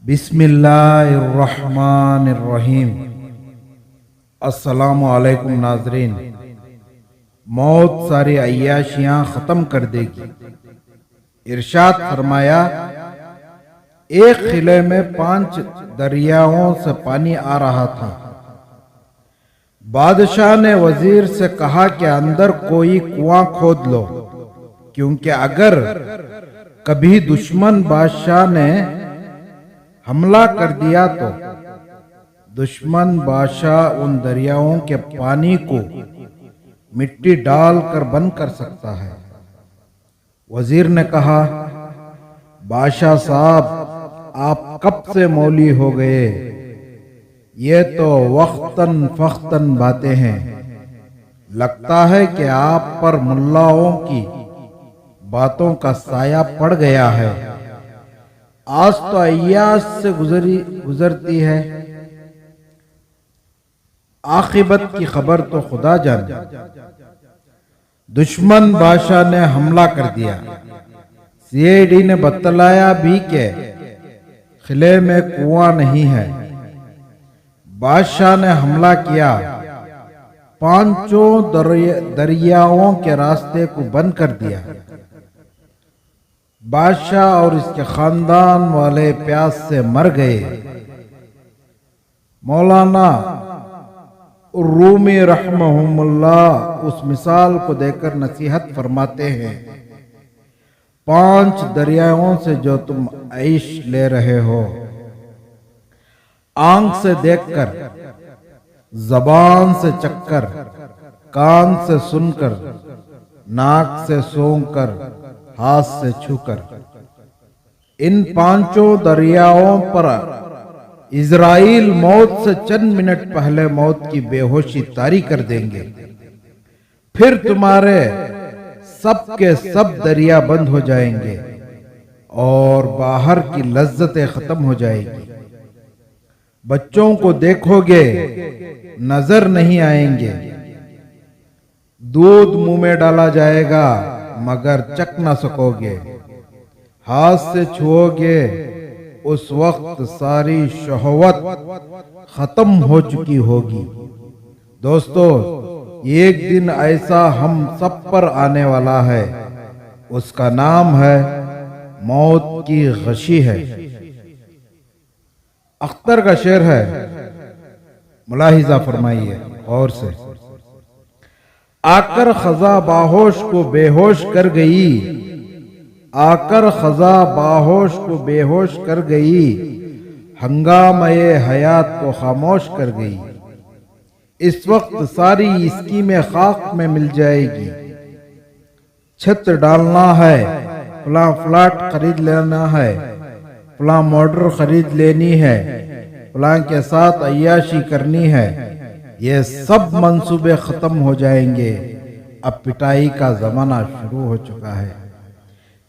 بسم اللہ الرحمن الرحیم۔ السلام علیکم ناظرین۔ موت ساری عیاشیاں ختم کر دے گی۔ ارشاد فرمایا، ایک قلعے میں 5 دریاؤں سے پانی آ رہا تھا۔ بادشاہ نے وزیر سے کہا کہ اندر کوئی کنواں کھود لو، کیونکہ اگر کبھی دشمن بادشاہ نے حملہ کر دیا تو دشمن بادشاہ ان دریاؤں کے پانی کو مٹی ڈال کر بند کر سکتا ہے۔ وزیر نے کہا، بادشاہ صاحب، آپ کب سے مولی ہو گئے؟ یہ تو وقتاً فوقتاً باتیں ہیں۔ لگتا ہے کہ آپ پر ملاؤں کی باتوں کا سایہ پڑ گیا ہے۔ آج تو عیاش سے گزرتی ہے، عاقبت کی خبر تو خدا جانے۔ دشمن بادشاہ نے حملہ کر دیا۔ CID نے بتلایا بھی کہ قلعے میں کنواں نہیں ہے۔ بادشاہ نے حملہ کیا، 5 دریاؤں کے راستے کو بند کر دیا۔ بادشاہ اور اس کے خاندان والے پیاس سے مر گئے۔ مولانا رومی رحمہم اللہ اس مثال کو دے کر نصیحت فرماتے ہیں، 5 دریاؤں سے جو تم عیش لے رہے ہو، آنکھ سے دیکھ کر، زبان سے چکھ کر، کان سے سن کر، ناک سے سونگھ کر، ہاتھ سے چھو کر، ان 5 دریاؤں پر عزرائیل موت سے چند منٹ پہلے موت کی بے ہوشی طاری کر دیں گے۔ پھر تمہارے سب کے سب دریا بند ہو جائیں گے اور باہر کی لذتیں ختم ہو جائیں گی۔ بچوں کو دیکھو گے، نظر نہیں آئیں گے۔ دودھ منہ میں ڈالا جائے گا مگر چکھ نہ سکو گے۔ ہاتھ سے چھو گے، اس وقت ساری شہوت ختم ہو چکی ہوگی۔ دوستو، ایک دن ایسا ہم سب پر آنے والا ہے، اس کا نام ہے موت کی غشی ہے۔ اختر کا شعر ہے، ملاحظہ فرمائیے غور سے۔ آ کر خزاں باہوش کو بے ہوش کر گئی، آ کر خزاں باہوش کو بے ہوش کر گئی، ہنگامہ حیات کو خاموش کر گئی۔ اس وقت ساری اسکیمیں خاک میں مل جائے گی۔ چھت ڈالنا ہے، فلاں فلاٹ خرید لینا ہے، فلاں موٹر خرید لینی ہے، فلاں کے ساتھ عیاشی کرنی ہے، یہ سب منصوبے ختم ہو جائیں گے۔ اب پٹائی کا زمانہ شروع ہو چکا ہے۔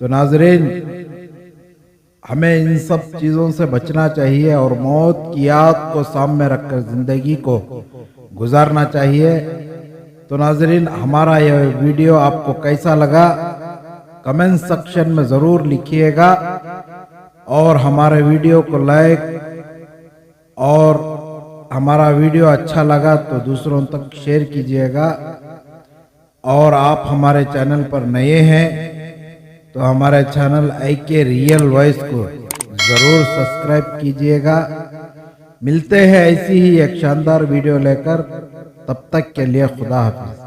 تو ناظرین، ہمیں ان سب چیزوں سے بچنا چاہیے اور موت کی یاد کو سامنے رکھ کر زندگی کو گزارنا چاہیے۔ تو ناظرین، ہمارا یہ ویڈیو آپ کو کیسا لگا کمنٹ سیکشن میں ضرور لکھیے گا، اور ہمارے ویڈیو کو لائک، اور ہمارا ویڈیو اچھا لگا تو دوسروں تک شیئر کیجیے گا۔ اور آپ ہمارے چینل پر نئے ہیں تو ہمارے چینل IK ریئل وائس کو ضرور سبسکرائب کیجیے گا۔ ملتے ہیں ایسی ہی ایک شاندار ویڈیو لے کر، تب تک کے لیے خدا حافظ۔